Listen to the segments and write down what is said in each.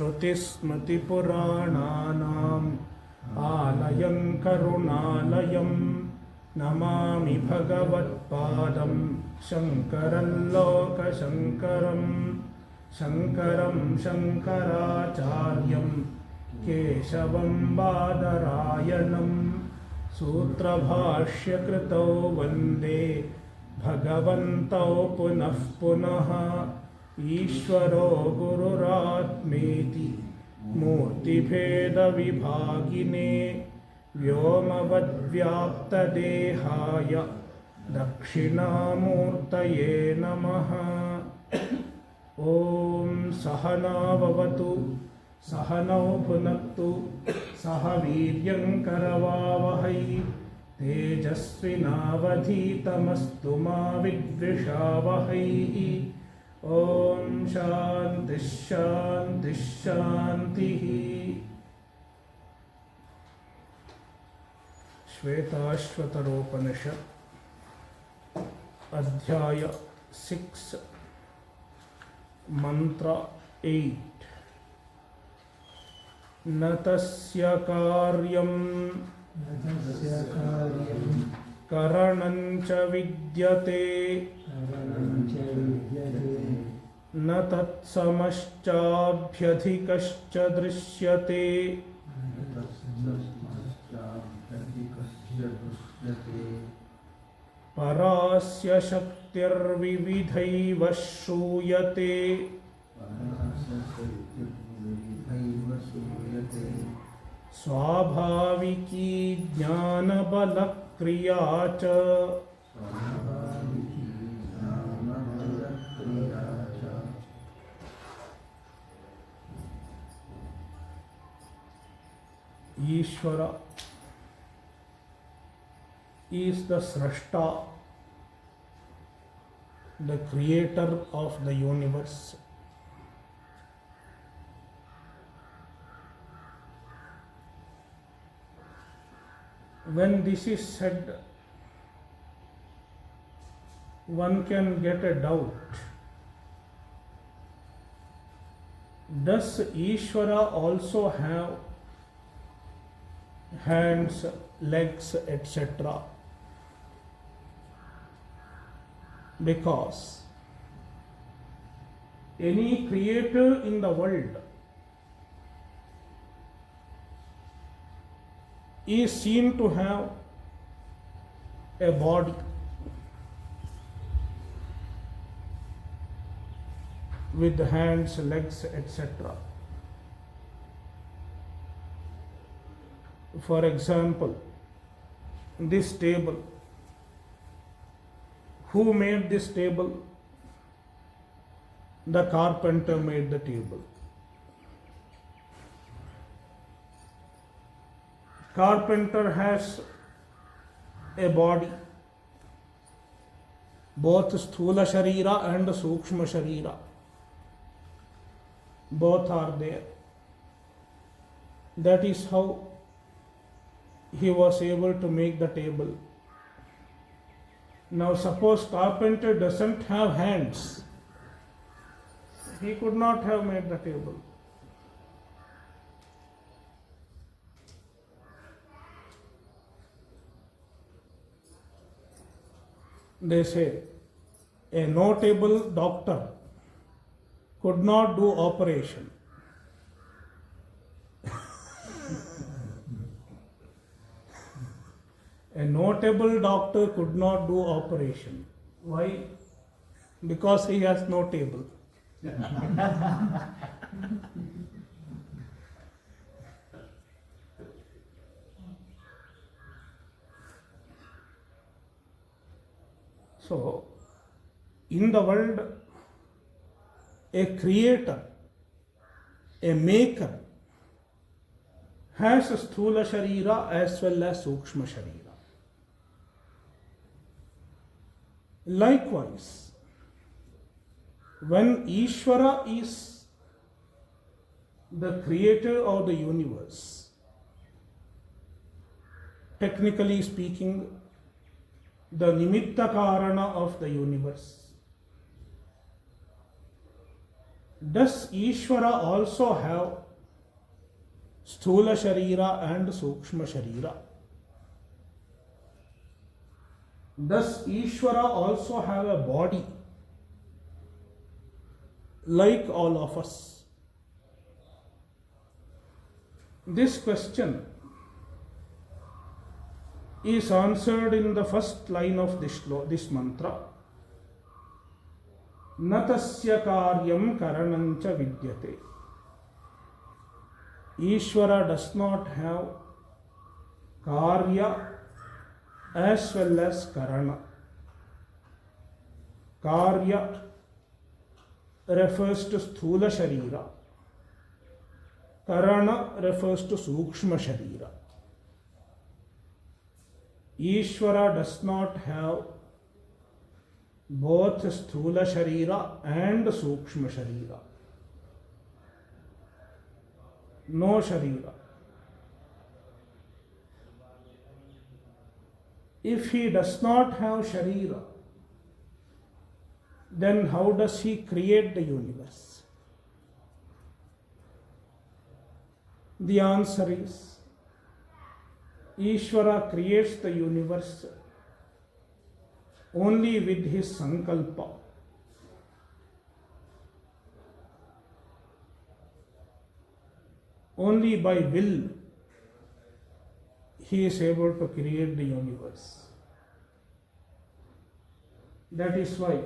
श्रुतिस्मृतिपुराणानाम् आलयं करुणालयं नमामि भगवत्पादं शङ्करं लोकशङ्करं शङ्करं शङ्कराचार्यं केशवं बादरायणं सूत्रभाष्यकृतौ वन्दे भगवन्तौ पुनः पुनः ईश्वरो गुरुरात्मेति मूर्तिभेदविभागिने व्योमवद्व्याप्तदेहाय दक्षिणामूर्तये नमः। ॐ सहना भवतु सहनौ भुनक्तु सह वीर्यं करवावहै तेजस्विनावधीतमस्तु मा विद्विषावहै। ओम शांति शांति शांति। श्वेताश्वतरोपनिषद अध्याय 6 मंत्र 8। न तस्य कार्यं करणं च विद्यते न तत्समश्चाभ्यधिकश्च दृश्यते परास्य शक्तिर्विविधैव श्रूयते स्वाभाविकी ज्ञानबलक्रिया च Ishvara is the Srashta, the creator of the universe. When this is said, one can get a doubt. Does Ishvara also have hands, legs, etc.? Because any creator in the world is seen to have a body, with hands, legs, etc. For example, this table. Who made this table? The carpenter made the table. Carpenter has a body, both sthula sharira and sukshma sharira. Both are there. That is how he was able to make the table. Now suppose carpenter doesn't have hands, he could not have made the table. They say a notable doctor could not do operation. A notable doctor could not do operation. Why? Because he has no table. So, in the world, a creator, a maker, has a sthula sharira as well as sukshma sharira. Likewise, when Ishvara is the creator of the universe, technically speaking, the nimitta karana of the universe, Does Ishvara also have Sthula Sharira and Sukshma Sharira? Does Ishvara also have a body like all of us? This question is answered in the first line of this mantra. Natasya karyam karanam cha vidyate. Ishvara does not have karya as well as karana. Karya refers to Sthula Sharira. Karana refers to Sukshma Sharira. Ishvara does not have both Sthula Sharira and Sukshma Sharira. No Sharira. If he does not have Sharira, then how does he create the universe? The answer is, Ishvara creates the universe only with his sankalpa. Only by will he is able to create the universe. That is why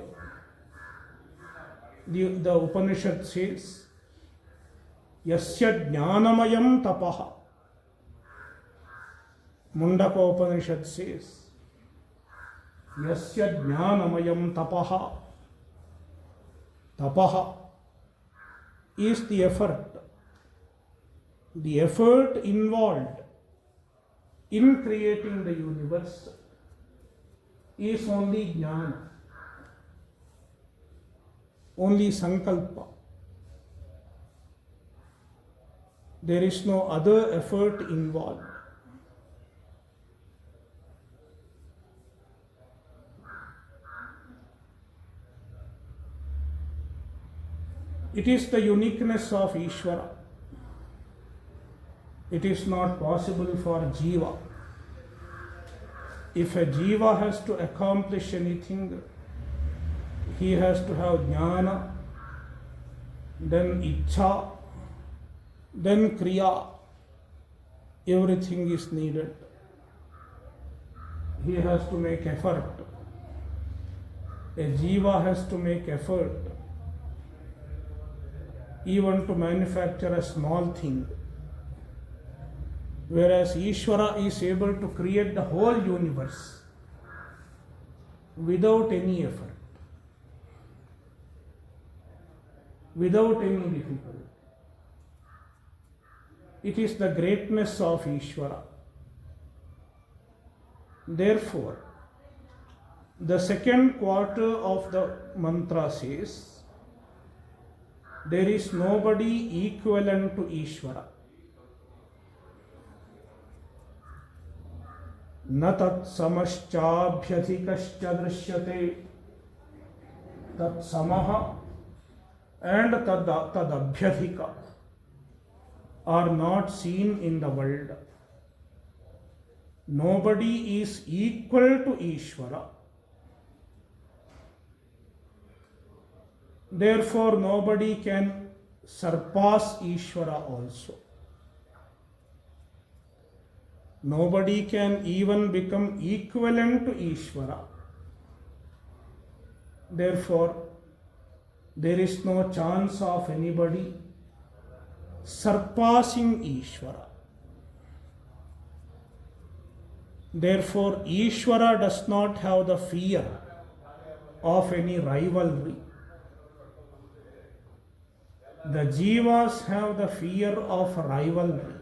the Upanishad says, Yasya jnanamayam tapaha. Mundaka Upanishad says, Yasya jnanamayam tapaha. Tapaha is the effort. The effort involved in creating the universe is only jnana, only sankalpa. There is no other effort involved. It is the uniqueness of Ishvara. It is not possible for Jiva. If a Jiva has to accomplish anything, he has to have jnana, then ichcha, then kriya. Everything is needed. He has to make effort. A Jiva has to make effort even to manufacture a small thing. Whereas Ishvara is able to create the whole universe without any effort, without any difficulty. It is the greatness of Ishvara. Therefore, the second quarter of the mantra says, there is nobody equivalent to Ishvara. न तत्समश्चाभ्यधिकश्च दृश्यते. Tatsamah and tadabhyadhika are not seen in the world. Nobody is equal to Ishvara. Therefore, nobody can surpass Ishvara also. Nobody can even become equivalent to Ishvara. Therefore, there is no chance of anybody surpassing Ishvara. Therefore, Ishvara does not have the fear of any rivalry. The Jivas have the fear of rivalry.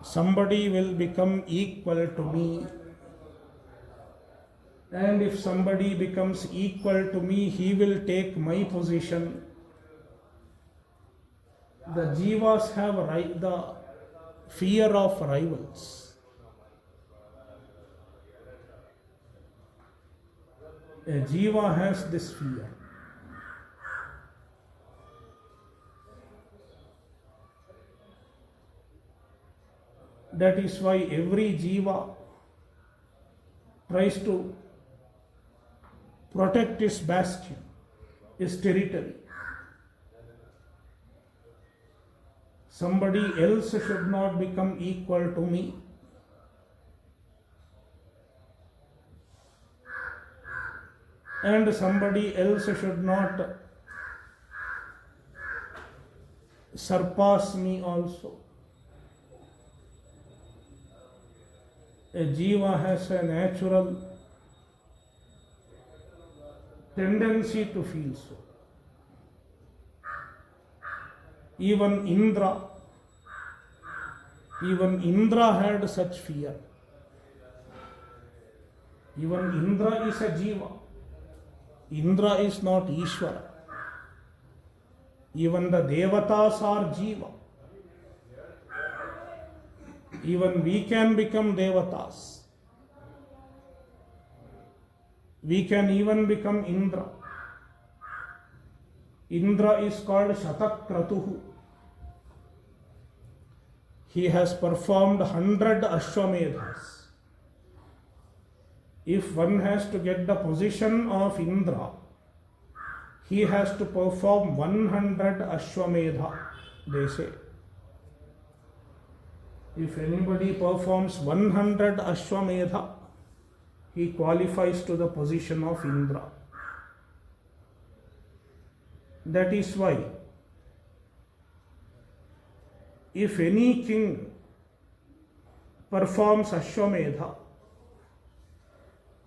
Somebody will become equal to me, and if somebody becomes equal to me, he will take my position. The Jivas have the fear of rivals. A Jiva has this fear. That is why every jiva tries to protect its bastion, its territory. Somebody else should not become equal to me. And somebody else should not surpass me also. A jiva has a natural tendency to feel so. Even Indra had such fear. Even Indra is a jiva. Indra is not Ishvara. Even the Devatas are jiva. Even we can become Devatas. We can even become Indra. Indra is called Shatakratuhu. He has performed 100 Ashwamedhas. If one has to get the position of Indra, he has to perform 100 Ashwamedha, they say. If anybody performs 100 Ashwamedha, he qualifies to the position of Indra. That is why, if any king performs Ashwamedha,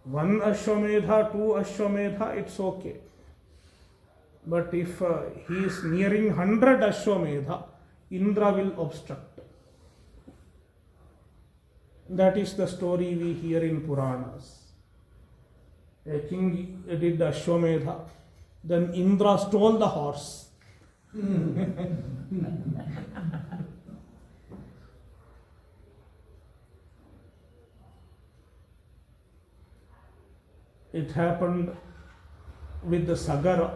1 Ashwamedha, 2 Ashwamedha, it's okay. But if he is nearing 100 Ashwamedha, Indra will obstruct. That is the story we hear in Puranas. A king did Ashwamedha, then Indra stole the horse. It happened with the Sagara.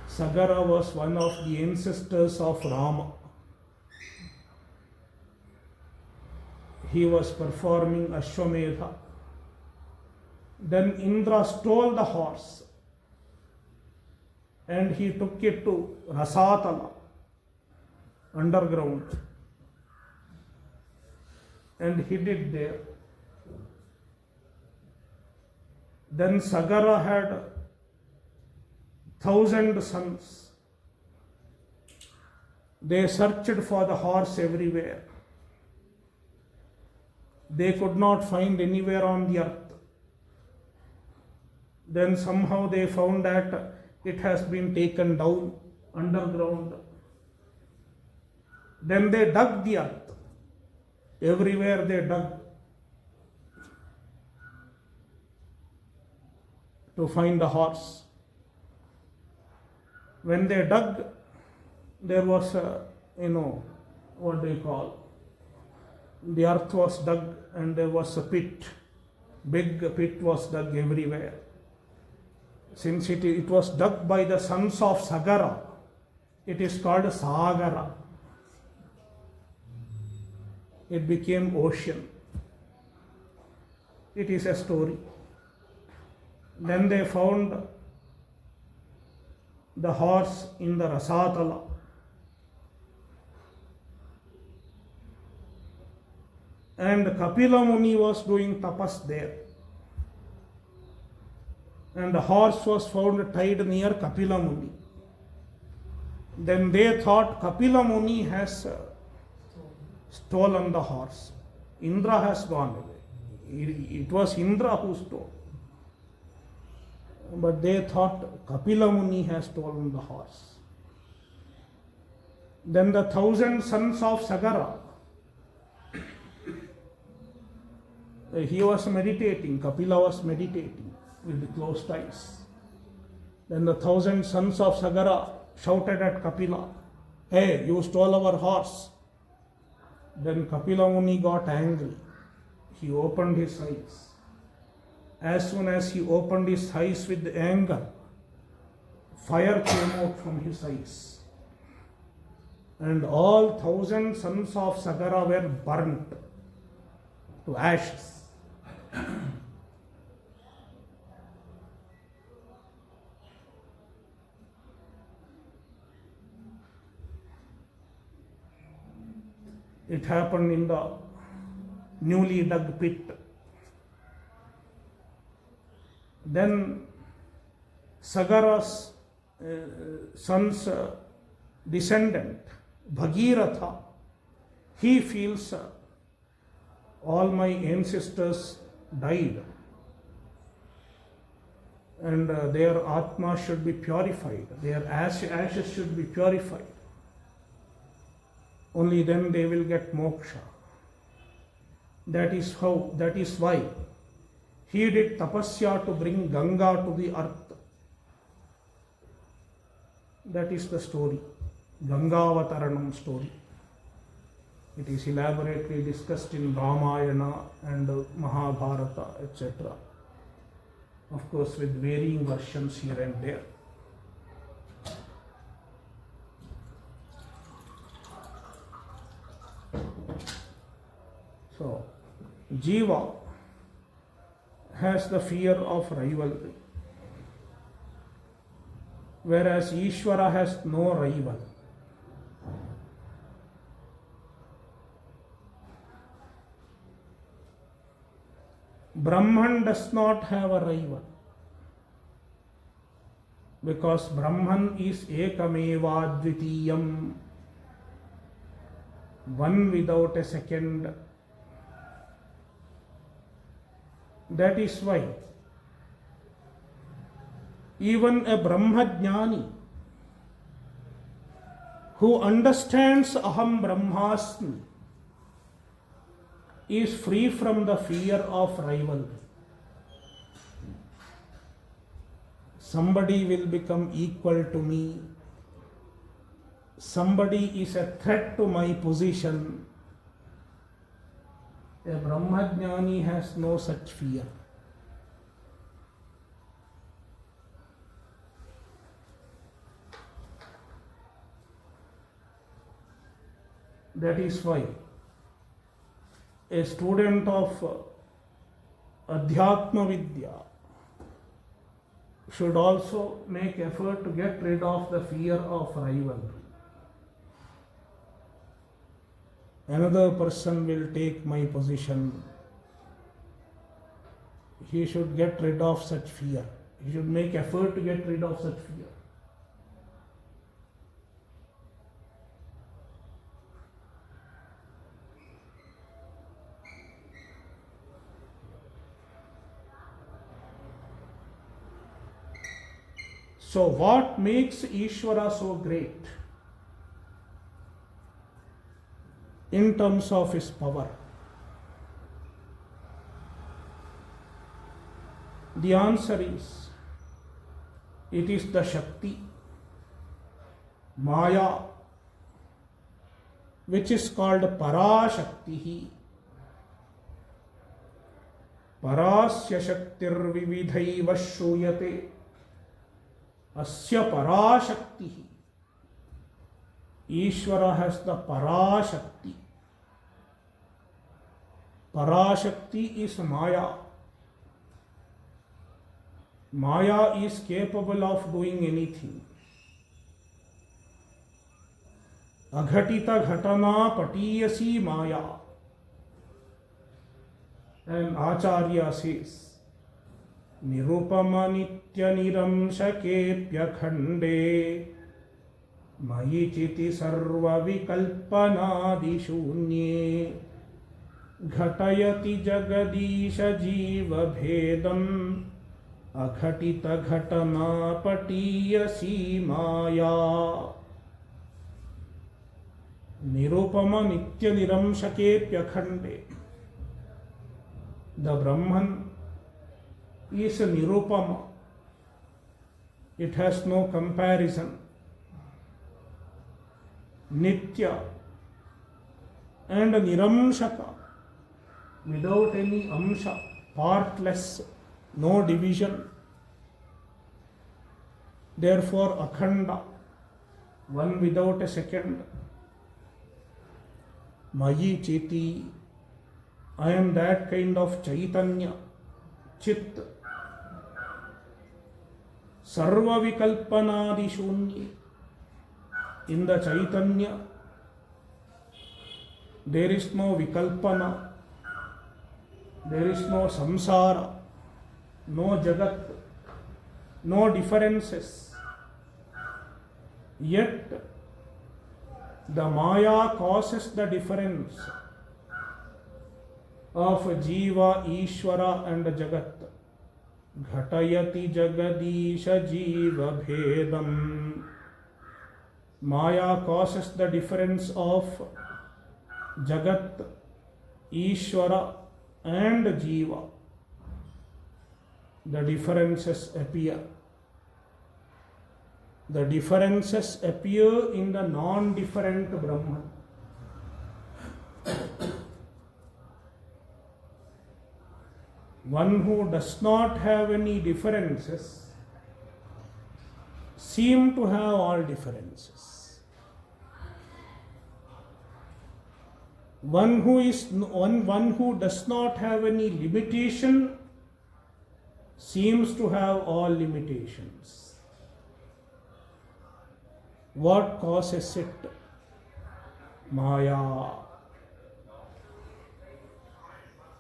Sagara was one of the ancestors of Rama. He was performing Ashwamedha. Then Indra stole the horse and he took it to Rasatala, underground, and hid it there. Then Sagara had 1,000 sons. They searched for the horse everywhere. They could not find anywhere on the earth. Then somehow they found that it has been taken down underground. Then they dug the earth. Everywhere they dug to find the horse. When they dug, there was a, what do you call? The earth was dug and there was a pit. Big pit was dug everywhere. Since it was dug by the sons of Sagara, it is called Sagara. It became ocean. It is a story. Then they found the horse in the Rasatala. And Kapila Muni was doing tapas there. And the horse was found tied near Kapila Muni. Then they thought Kapila Muni has stolen the horse. Indra has gone away. It was Indra who stole. But they thought Kapila Muni has stolen the horse. Then the 1,000 sons of Sagara, he was meditating, Kapila was meditating with closed eyes. Then the 1,000 sons of Sagara shouted at Kapila, "Hey, you stole our horse." Then Kapila Muni got angry. He opened his eyes. As soon as he opened his eyes with anger, fire came out from his eyes. and all 1,000 sons of Sagara were burnt to ashes. It happened in the newly dug pit. Then Sagara's son's descendant, Bhagiratha, he feels all my ancestors died and their atma should be purified, their ashes should be purified. Only then they will get moksha. That is why he did tapasya to bring Ganga to the earth. That is the story, Gangavataranam story. It is elaborately discussed in Ramayana and Mahabharata, etc. Of course, with varying versions here and there. So, Jiva has the fear of rivalry, whereas Ishvara has no rival. Brahman does not have a rival because Brahman is ekameva dvitiyam, one without a second. That is why even a Brahmajnani who understands Aham Brahmasmi is free from the fear of rivalry. Somebody will become equal to me. Somebody is a threat to my position. A Brahmajnani has no such fear. That is why a student of Adhyatma Vidya should also make effort to get rid of the fear of rivalry. Another person will take my position. He should get rid of such fear. He should make effort to get rid of such fear. So what makes Ishvara so great in terms of his power? The answer is, it is the Shakti, Maya, which is called Parashaktihi. Parasya Shaktir Vividhaiva Shruyate Asya Parashaktihi. Ishvara has the Parashakti. Parashakti is Maya. Maya is capable of doing anything. Aghatita ghatana patiyasi Maya. And Acharya says, Nirupama nitya niramshakepya khande Mayi chiti sarva vikalpanadi shunye Ghatayati jagadisha jiva bhedam Aghatita ghatana patiyasi Maya. Nirupama nitya niramshakepya khande. The Brahman is a Nirupama. It has no comparison. Nitya and Niramshaka, without any amsha, partless, no division. Therefore, Akhanda, one without a second. Mayi Chiti. I am that kind of Chaitanya, Chit. Sarva Vikalpanadi Shunyi. In the Chaitanya, there is no Vikalpana, there is no Samsara, no Jagat, no differences. Yet, the Maya causes the difference of Jiva, Ishvara and Jagat. Ghatayati Jagadisha Jiva Bhedam. Maya causes the difference of Jagat, Ishvara and Jiva. The differences appear. The differences appear in the non-different Brahman. One who does not have any differences seem to have all differences. One who does not have any limitation seems to have all limitations. What causes it? Maya.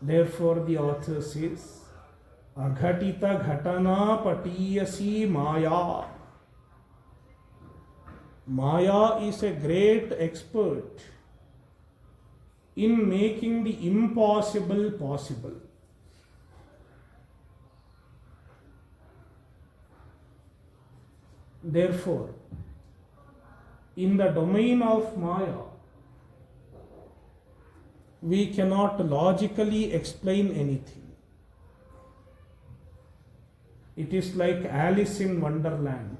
Therefore the author says, Aghatita Ghatana Patiyasi Maya. Maya is a great expert in making the impossible possible. Therefore, in the domain of Maya, we cannot logically explain anything. It is like Alice in Wonderland.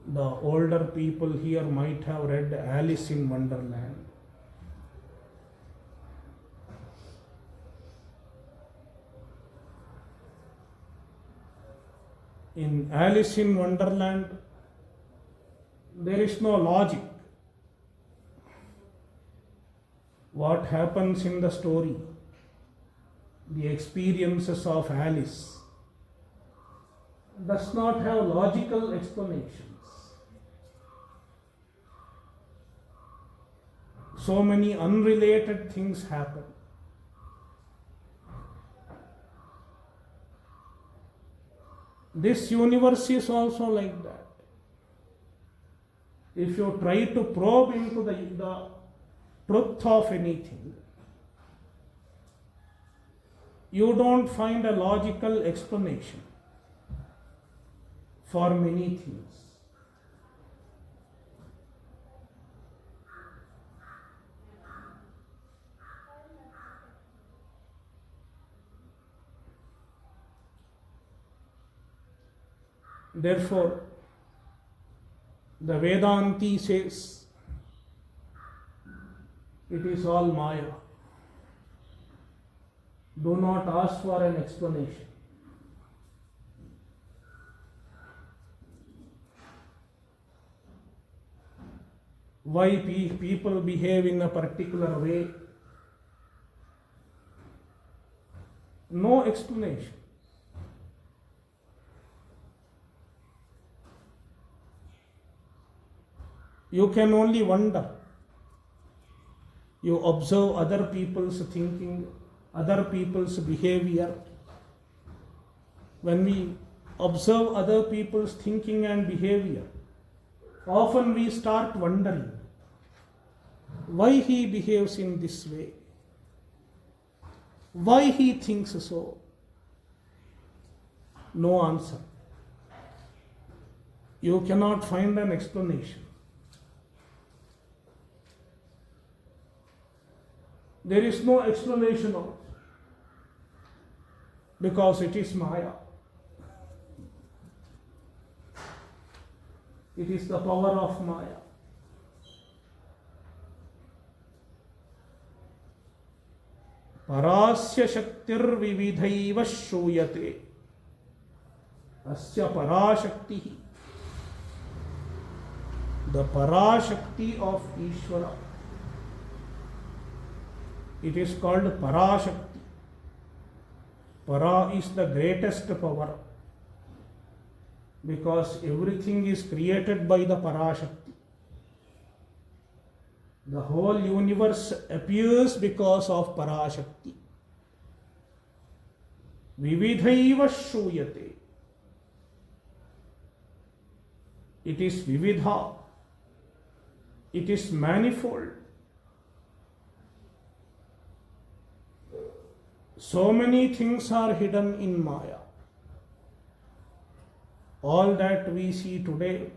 The older people here might have read Alice in Wonderland. In Alice in Wonderland, there is no logic. What happens in the story, the experiences of Alice, does not have logical explanations. So many unrelated things happen. This universe is also like that. If you try to probe into the truth of anything, you don't find a logical explanation for many things. Therefore, the Vedanti says it is all Maya. Do not ask for an explanation. Why people behave in a particular way? No explanation. You can only wonder. You observe other people's thinking, other people's behavior. When we observe other people's thinking and behavior, often we start wondering why he behaves in this way, why he thinks so. No answer. You cannot find an explanation. There is no explanation of it because it is Maya. It is the power of Maya. Parasya shaktir vividhaiva shruyate. Asya parashakti. The Parashakti of Ishvara. It is called Parashakti. Para is the greatest power because everything is created by the Parashakti. The whole universe appears because of Parashakti. Vividhaiva Shruyate. It is Vividha. It is manifold. So many things are hidden in Maya. All that we see today,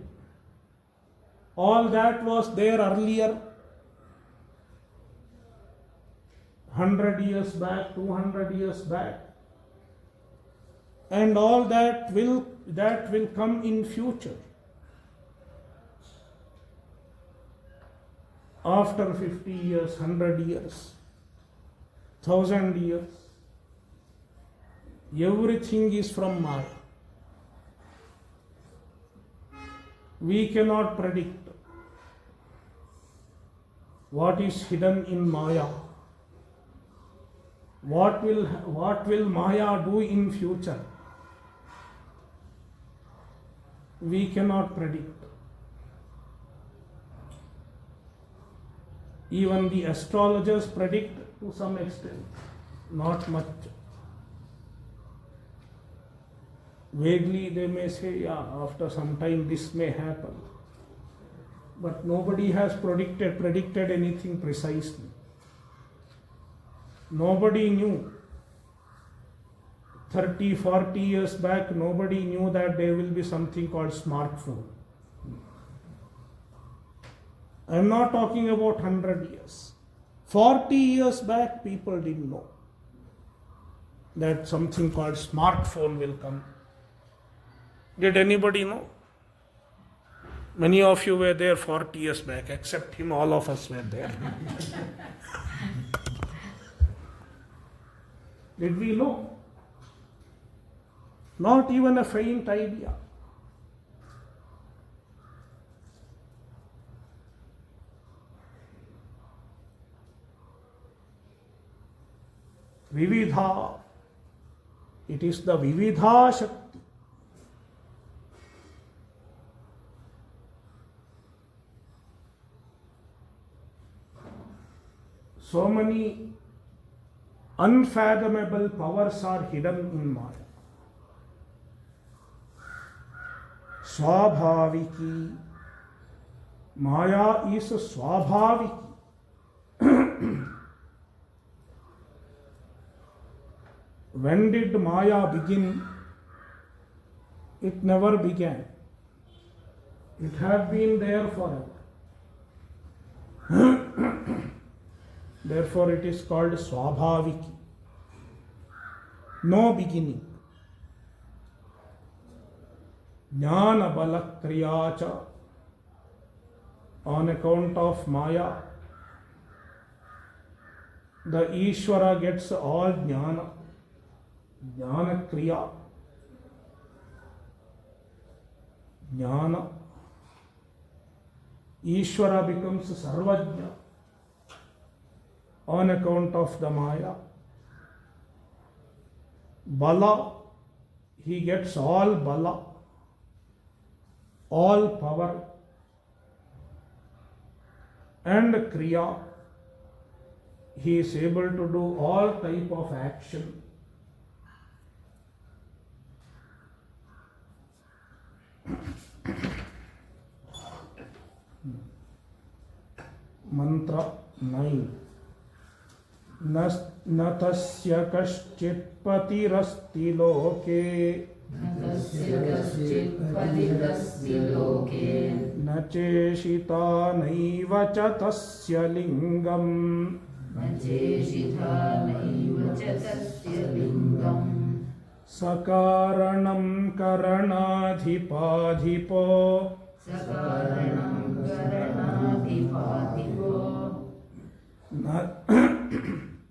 all that was there earlier, 100 years back, 200 years back, and all that will come in future. After 50 years, 100 years, 1000 years, everything is from Maya. We cannot predict what is hidden in Maya. What will Maya do in future? We cannot predict. Even the astrologers predict to some extent, not much. Vaguely they may say, yeah, after some time this may happen. But nobody has predicted anything precisely. Nobody knew. 30, 40 years back, nobody knew that there will be something called smartphone. I am not talking about 100 years. 40 years back, people didn't know that something called smartphone will come. Did anybody know? Many of you were there 40 years back, except him, all of us were there. Did we know? Not even a faint idea. Vividha. It is the Vividha Shakti. So many unfathomable powers are hidden in Maya. Swabhaviki. Maya is Swabhaviki. When did Maya begin? It never began. It had been there forever. Therefore it is called Swabhaviki. No beginning. Jnana bala kriyacha. On account of Maya, the Ishvara gets all jnana. Jnana kriya. Jnana. Ishvara becomes Sarvajna on account of the Maya. Bala, he gets all bala, all power. And kriya, he is able to do all type of action. Mantra 9. न तस्य कश्चित् पतिरस्ति लोके न चेशिता नैव च तस्य लिङ्गम् सकारणं करणाधिपाधिपो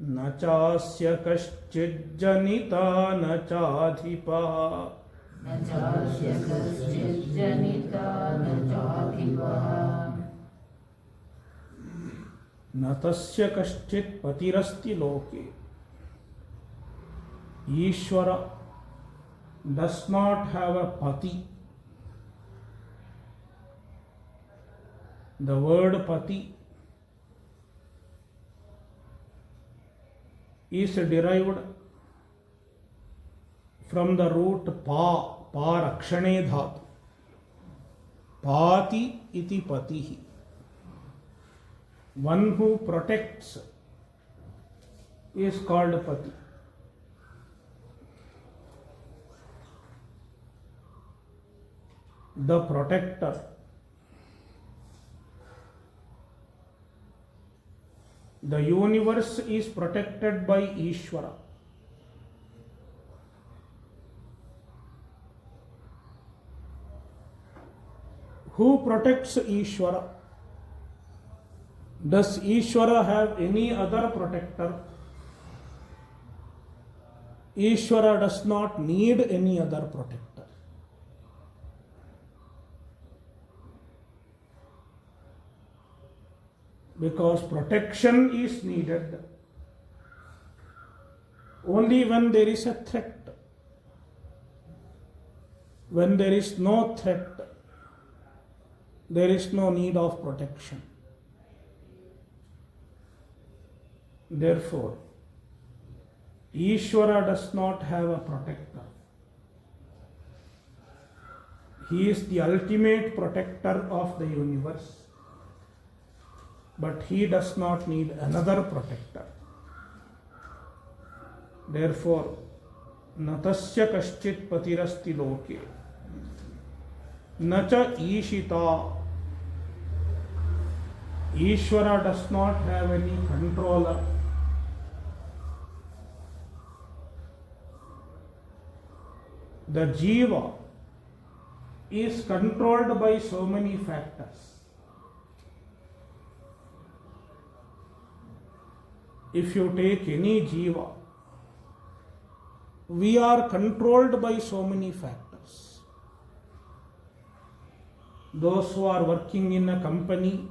न चास्य कश्चिज्जनिता न चाधिपः न तस्य कश्चित् पतिरस्ति लोके. Ishvara does not have a pati. The word pati is derived from the root pa rakshane dhatu. Pati iti patihi. One who protects is called pati. The protector. The universe is protected by Ishvara. Who protects Ishvara? Does Ishvara have any other protector? Ishvara does not need any other protector. Because protection is needed only when there is a threat. When there is no threat, there is no need of protection. Therefore, Ishvara does not have a protector. He is the ultimate protector of the universe. But he does not need another protector. Therefore, natasya kaschit patirasti loke nacha ishita. Ishvara does not have any controller. The jiva is controlled by so many factors. If you take any jiva, we are controlled by so many factors. Those who are working in a company,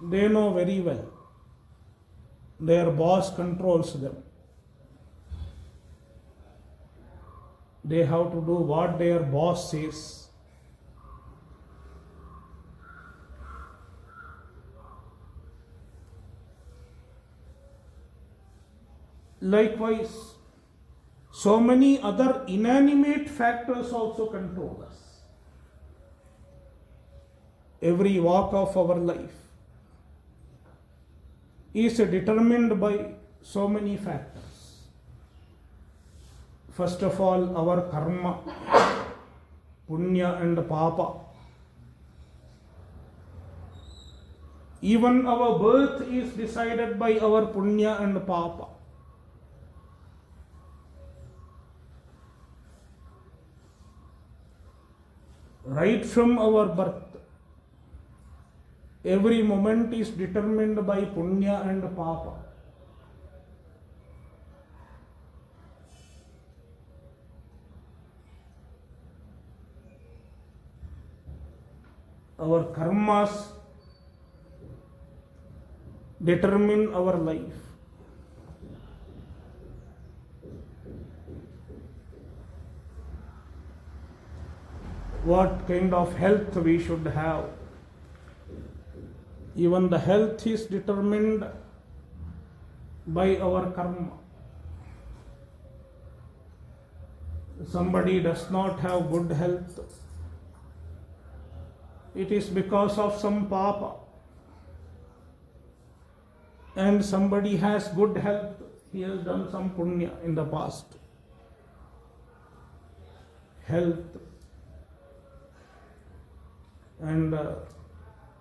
they know very well. Their boss controls them. They have to do what their boss says. Likewise, so many other inanimate factors also control us. Every walk of our life is determined by so many factors. First of all, our karma, punya and papa. Even our birth is decided by our punya and papa. Right from our birth, every moment is determined by punya and papa. Our karmas determine our life. What kind of health we should have. Even the health is determined by our karma. Somebody does not have good health, it is because of some papa. And somebody has good health, he has done some punya in the past. Health. And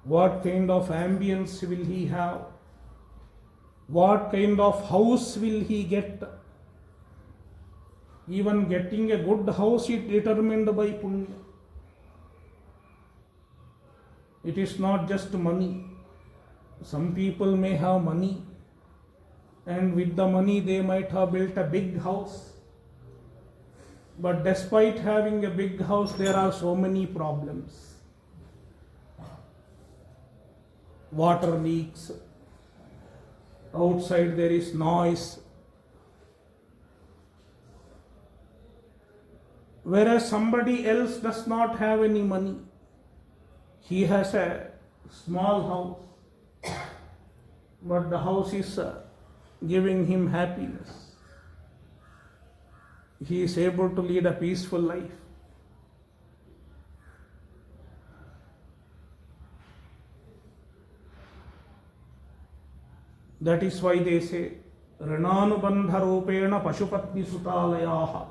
what kind of ambience will he have? What kind of house will he get? Even getting a good house is determined by punya. It is not just money. Some people may have money, and with the money they might have built a big house. But despite having a big house, there are so many problems. water leaks, outside there is noise. Whereas somebody else does not have any money. He has a small house, but the house is giving him happiness. He is able to lead a peaceful life. That is why they say, Rananubandha Rupena Pashupatni Sutalayaha.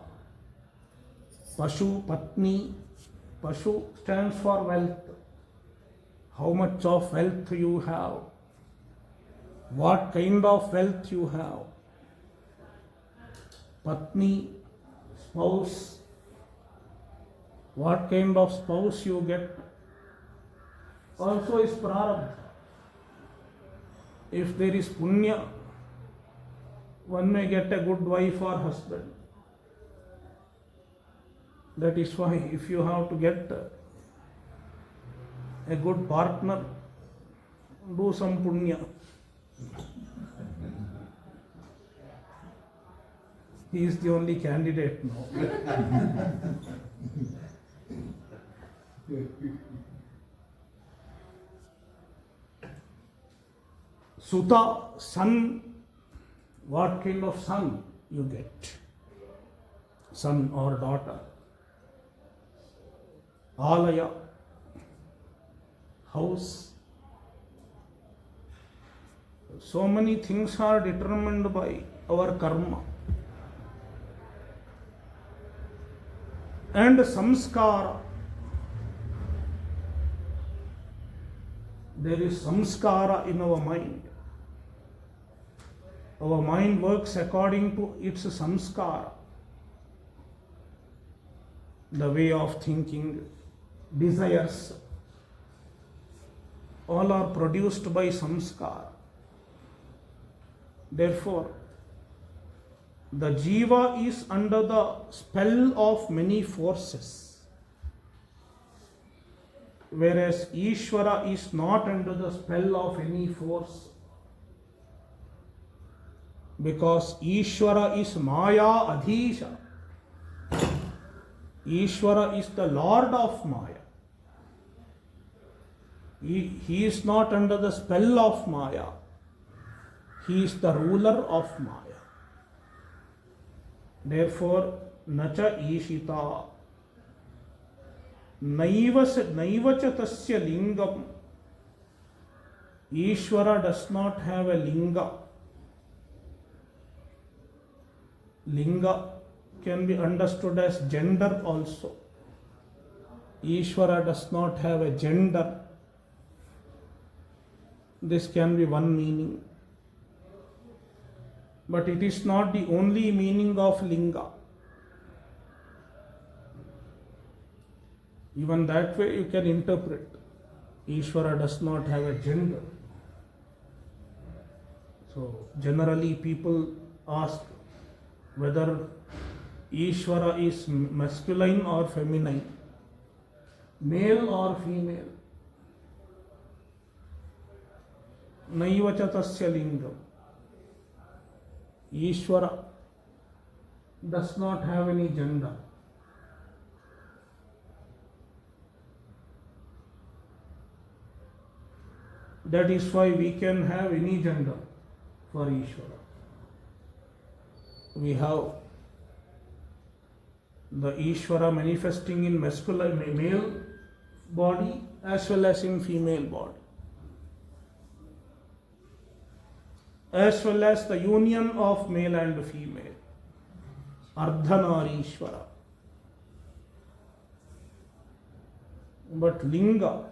Pashu Patni, Pashu stands for wealth. How much of wealth you have? What kind of wealth you have? Patni, spouse. What kind of spouse you get? Also is prarabdha. If there is punya, one may get a good wife or husband. That is why if you have to get a good partner, do some punya. He is the only candidate now. Suta, son. What kind of son you get? Son or daughter. Alaya, house. So many things are determined by our karma. And samskara. There is samskara in our mind. Our mind works according to its samskara. The way of thinking, desires, all are produced by samskara. Therefore, the jiva is under the spell of many forces, whereas Ishvara is not under the spell of any force, because Ishvara is Maya Adhisha. Ishvara is the Lord of Maya. He is not under the spell of Maya. He is the ruler of Maya. Therefore, nacha ishita naivacha tasya lingam. Ishvara does not have a linga. Linga can be understood as gender also. Ishvara does not have a gender. This can be one meaning. But it is not the only meaning of linga. Even that way you can interpret. Ishvara does not have a gender. So generally people ask whether Ishvara is masculine or feminine, male or female. Naivacha tasya lingam. Ishvara does not have any gender. That is why we can have any gender for Ishvara. We have the Ishvara manifesting in masculine male body as well as in female body, as well as the union of male and female, Ardhanarishvara. But linga,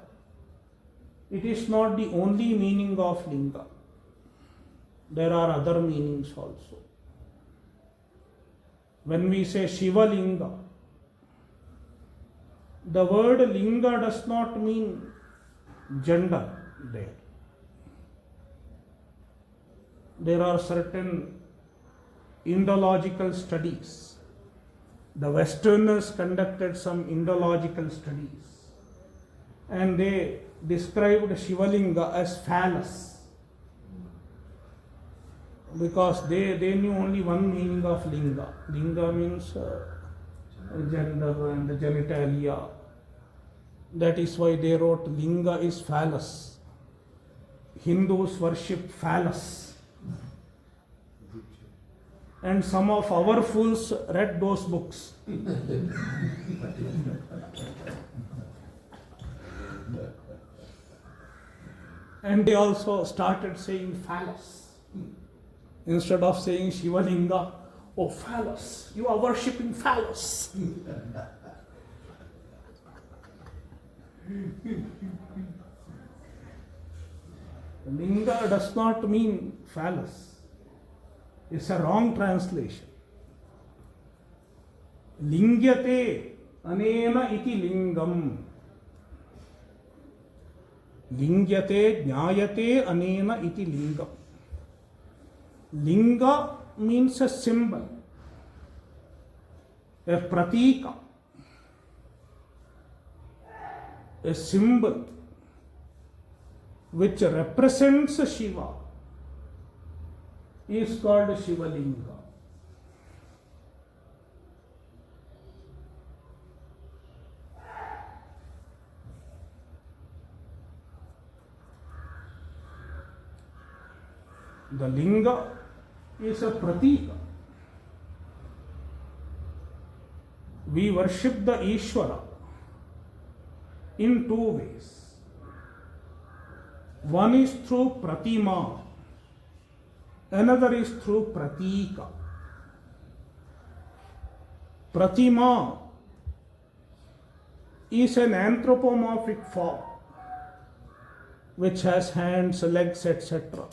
it is not the only meaning of linga. There are other meanings also. When we say Shiva Linga, the word linga does not mean gender there. There are certain Indological studies. The Westerners conducted some Indological studies. and they described Shivalinga as phallus, because they knew only one meaning of linga. Linga means gender and genitalia. That is why they wrote linga is phallus. Hindus worship phallus. And some of our fools read those books. And they also started saying phallus. Instead of saying Shivalinga, oh phallus, you are worshipping phallus. Linga does not mean phallus. It's a wrong translation. Lingyate anena iti lingam. Lingyate jnayate anena iti lingam. Linga means a symbol, a pratika, a symbol which represents Shiva is called Shivalinga. The linga is a pratika. We worship the Ishvara in two ways. One is through pratima, another is through pratika. Pratima is an anthropomorphic form which has hands, legs, etc.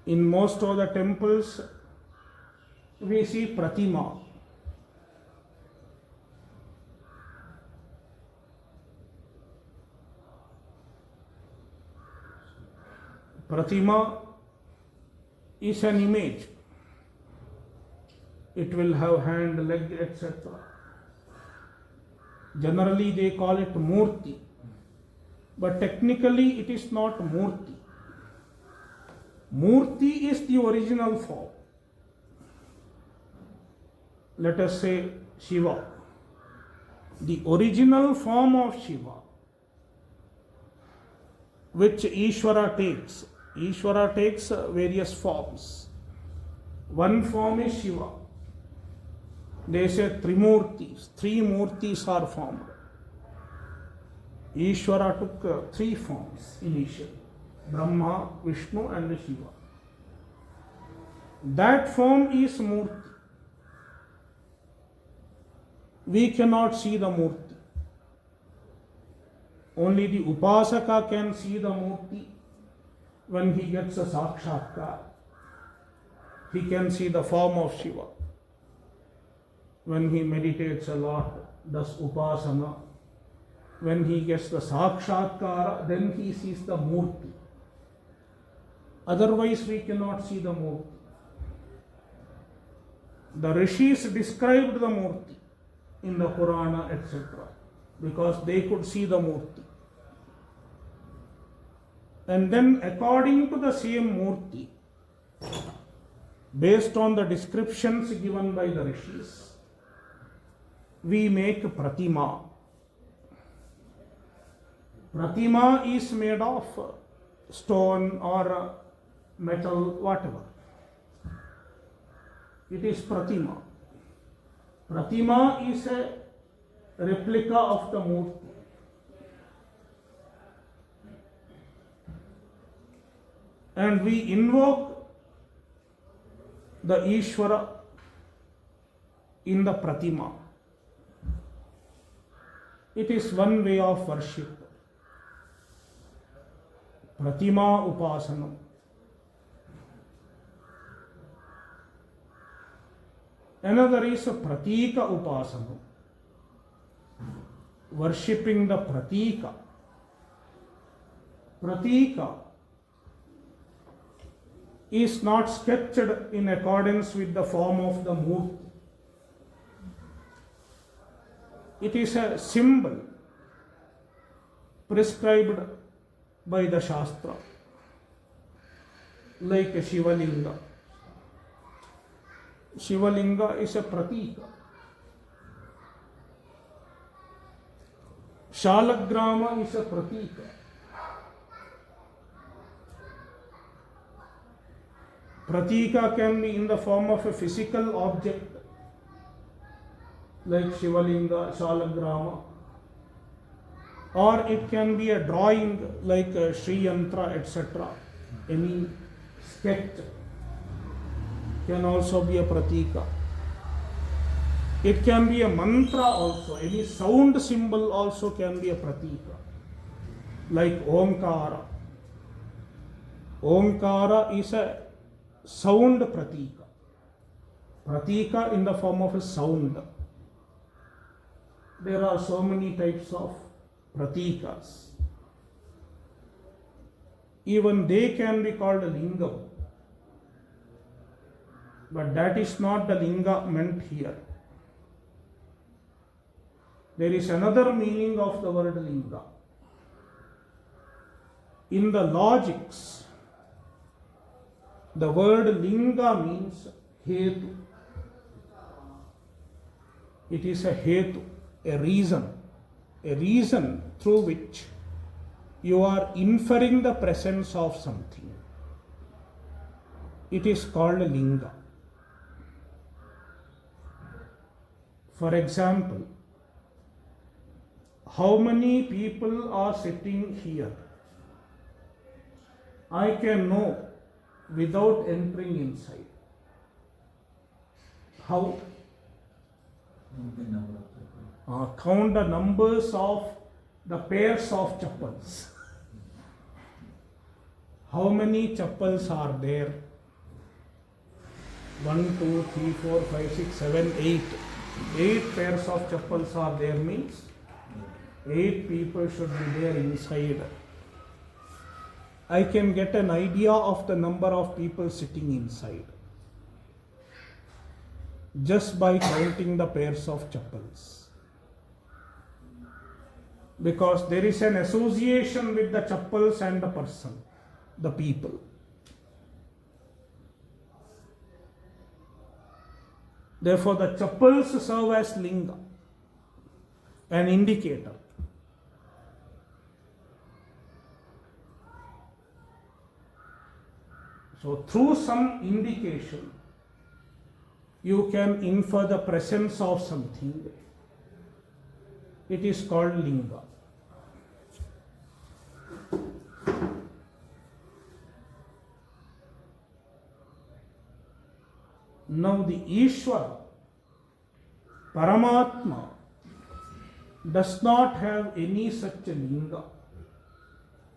In most of the temples, we see pratima. Pratima is an image. It will have hand, leg, etc. Generally they call it murti, but technically it is not murti. Murti is the original form. Let us say Shiva. The original form of Shiva, which Ishvara takes. Ishvara takes various forms. One form is Shiva. They say Trimurtis. Three murtis are formed. Ishvara took three forms initially: Brahma, Vishnu and Shiva. That form is Murti. We cannot see the Murti. Only the Upasaka can see the Murti when he gets a Sakshatkar. He can see the form of Shiva. When he meditates a lot, does Upasana, when he gets the Sakshatkara, then he sees the Murti. Otherwise, we cannot see the Murti. The Rishis described the Murti in the Purana, etc., because they could see the Murti. And then, according to the same Murti, based on the descriptions given by the Rishis, we make Pratima. Pratima is made of stone or metal, whatever. It is Pratima. Pratima is a replica of the Murti. And we invoke the Ishvara in the Pratima. It is one way of worship. Pratima Upasanam. Another is a Pratika Upasanam. Worshipping the Pratika. Pratika is not sketched in accordance with the form of the Murti. It is a symbol prescribed by the Shastra, like a Shivalinga. Shivalinga is a pratika. Shalagrama is a pratika. Pratika can be in the form of a physical object like Shivalinga, Shalagrama, or it can be a drawing like a Sri Yantra, etc. Any sketch can also be a pratika. It can be a mantra also. Any sound symbol also can be a pratika, like Omkara. Omkara is a sound pratika. Pratika in the form of a sound. There are so many types of pratikas. Even they can be called a lingam. But that is not the linga meant here. There is another meaning of the word linga. In the logics, the word linga means hetu. It is a hetu, a reason through which you are inferring the presence of something. It is called linga. For example, how many people are sitting here? I can know without entering inside. How? Count the numbers of the pairs of chappals. How many chappals are there? 1, 2, 3, 4, 5, 6, 7, 8. 8 pairs of chappals are there means 8 people should be there inside. I can get an idea of the number of people sitting inside just by counting the pairs of chappals. Because there is an association with the chappals and the person, the people. Therefore, the chappals serve as linga, an indicator. So, through some indication, you can infer the presence of something. It is called linga. Now the Ishvara, Paramatma, does not have any such linga,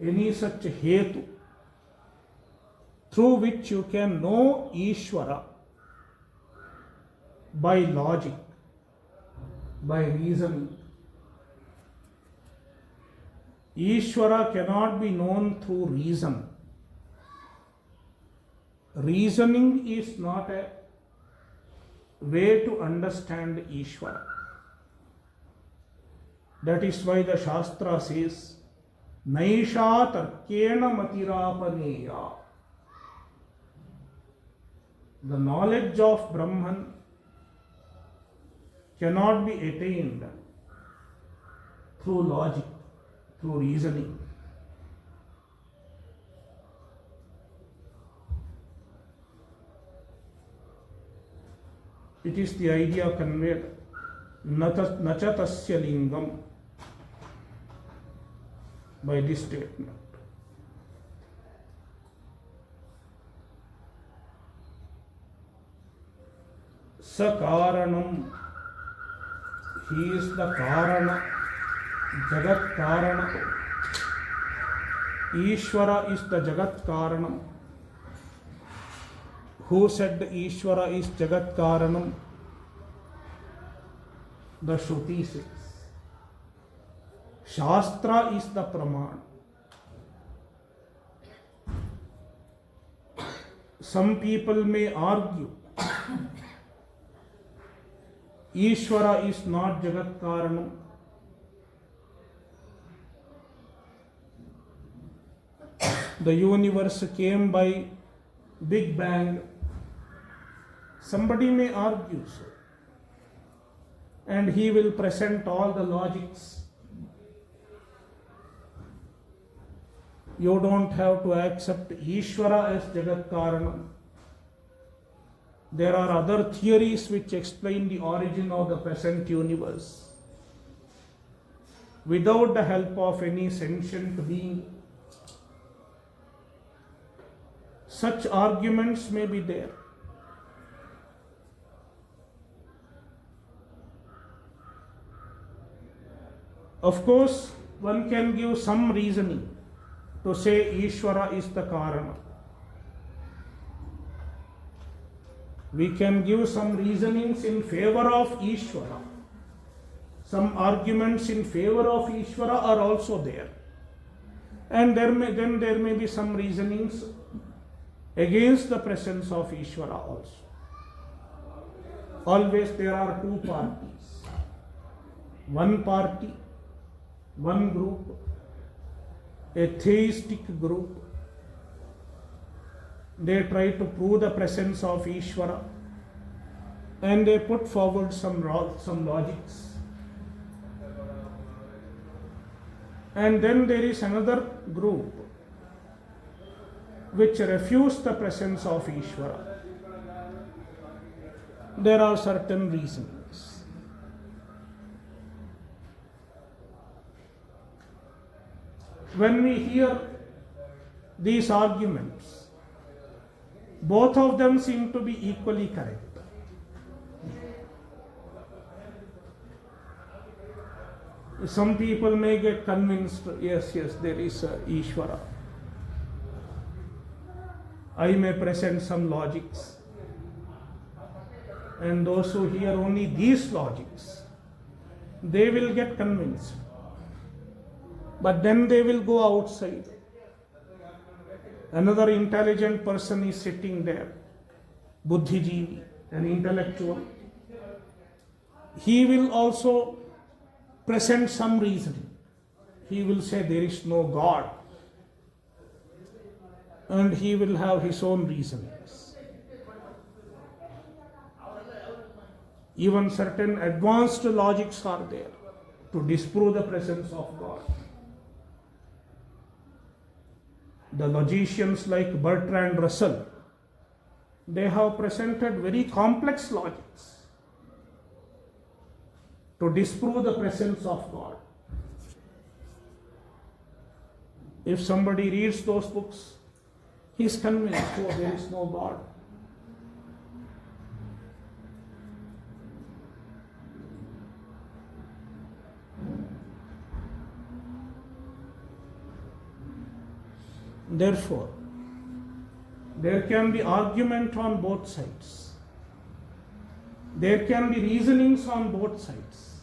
any such hetu, through which you can know Ishvara by logic, by reasoning. Ishvara cannot be known through reason. Reasoning is not a way to understand Ishvara. That is why the Shastra says, Naisha tarkena matirapaneya. The knowledge of Brahman cannot be attained through logic, through reasoning. It is the idea conveyed, nacha tasya lingam, by this statement. Sa Karanam, he is the Karana, Jagat Karana. Ishvara is the Jagat Karanam. Who said Ishvara is Jagat Karanam? The Shruti says. Shastra is the Praman. Some people may argue Ishvara is not Jagat Karanam. The universe came by Big Bang. Somebody may argue so. And he will present all the logics. You don't have to accept Ishvara as Jagat Karanam. There are other theories which explain the origin of the present universe without the help of any sentient being. Such arguments may be there. Of course, one can give some reasoning to say Ishvara is the Karana. We can give some reasonings in favor of Ishvara. Some arguments in favor of Ishvara are also there. And there may be some reasonings against the presence of Ishvara also. Always there are two parties. One party, one group, a theistic group. They try to prove the presence of Ishvara and they put forward some logics. And then there is another group which refuse the presence of Ishvara. There are certain reasons. When we hear these arguments, both of them seem to be equally correct. Some people may get convinced, yes, there is Ishvara. I may present some logics. And those who hear only these logics, they will get convinced. But then they will go outside. Another intelligent person is sitting there, Buddhijeevi, an intellectual. He will also present some reasoning. He will say there is no God. And he will have his own reasonings. Even certain advanced logics are there to disprove the presence of God. The logicians like Bertrand Russell, they have presented very complex logics to disprove the presence of God. If somebody reads those books, he is convinced, oh, there is no God. Therefore, there can be argument on both sides. There can be reasonings on both sides.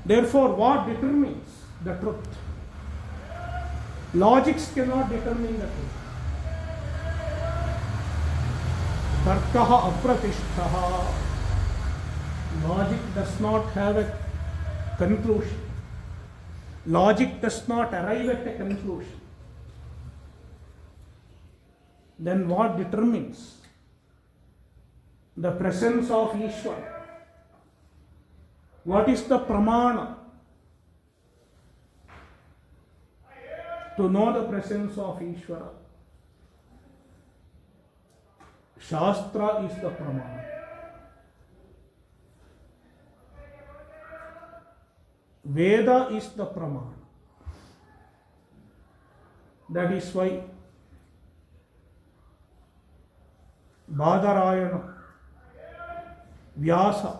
Therefore, what determines the truth? Logics cannot determine the truth. Tarkaha apratishtaha. Logic does not have a conclusion. Logic does not arrive at a conclusion. Then what determines the presence of Ishvara? What is the pramana to know the presence of Ishvara? Shastra is the pramana. Veda is the pramana. That is why Badarayana, Vyasa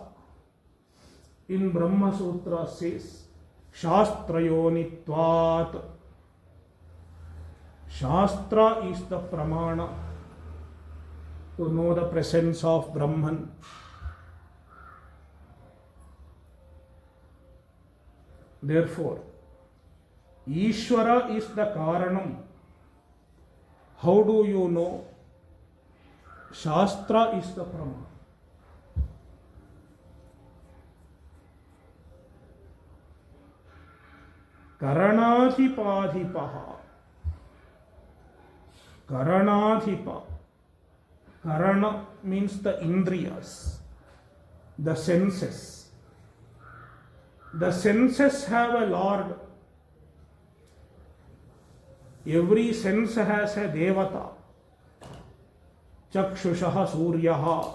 in Brahma Sutra says, Shastrayonitvat. Shastra is the pramana to know the presence of Brahman. Therefore, Ishvara is the Karanam. How do you know? Shastra is the Pramana. Karanadhipadhipaha. Karanadhipa. Karana means the indriyas, the senses. The senses have a lord. Every sense has a devata. Chakshushaha suryaha.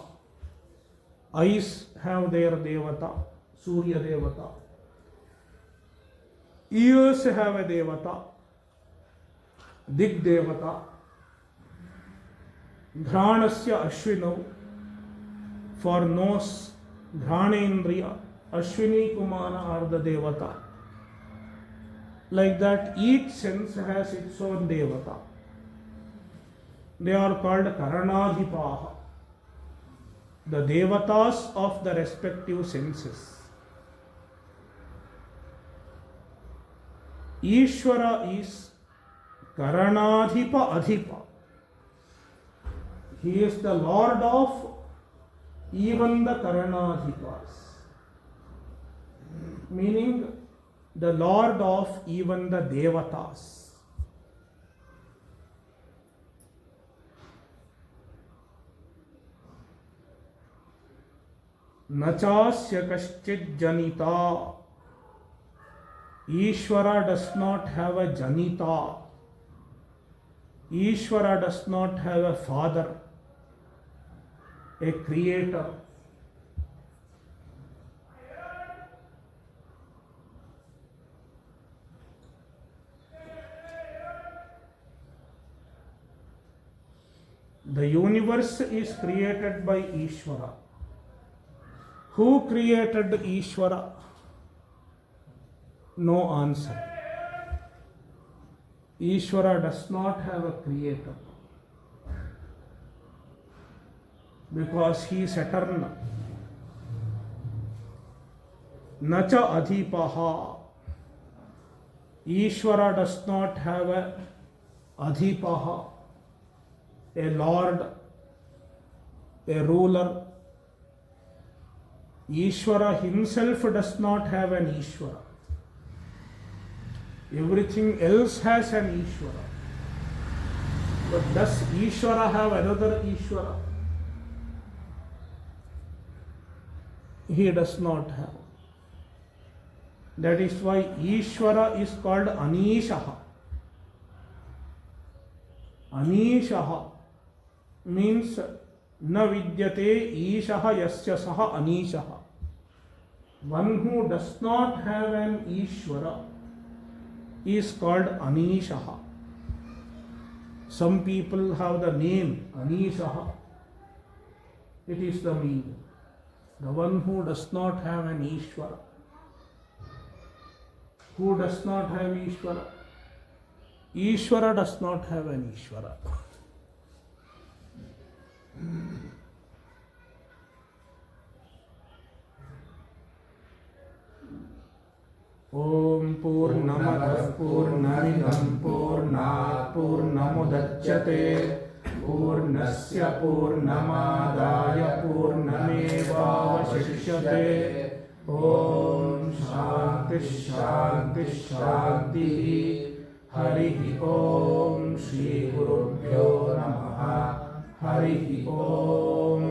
Eyes have their devata, Surya devata. Ears have a devata, Dig devata. Dhranasya Ashwino, for nose, Dhranendriya, Ashwini Kumana are the devata. Like that, each sense has its own devata. They are called Karanadhipaha, the devatas of the respective senses. Ishvara is Karanadhipa Adhipa. He is the Lord of even the Karanadhipas, meaning the Lord of even the Devatas. Nachasya kaschid janita. Ishvara does not have a janita. Ishvara does not have a father, a creator. The universe is created by Ishvara. Who created Ishvara? No answer. Ishvara does not have a creator because he is eternal. Nacha adhipaha. Ishvara does not have a adhipaha, a lord, a ruler. Ishvara himself does not have an Ishvara. Everything else has an Ishvara. But does Ishvara have another Ishvara? He does not have. That is why Ishvara is called Anishaha. Anishaha means na vidyate ishaha yasya saha anishaha. One who does not have an Ishvara is called Anishaha. Some people have the name Anishaha. It is the meaning. The one who does not have an Ishvara. Who does not have Ishvara? Ishvara does not have an Ishvara. Om Purnamadah Purnamidam Purnat Purnamudachyate Purnasya Purnamadaya Purnamevavashishyate. Om Shanti Shanti Shanti. Harihi Om Shri Gurubhyo Namaha. Harihi Om.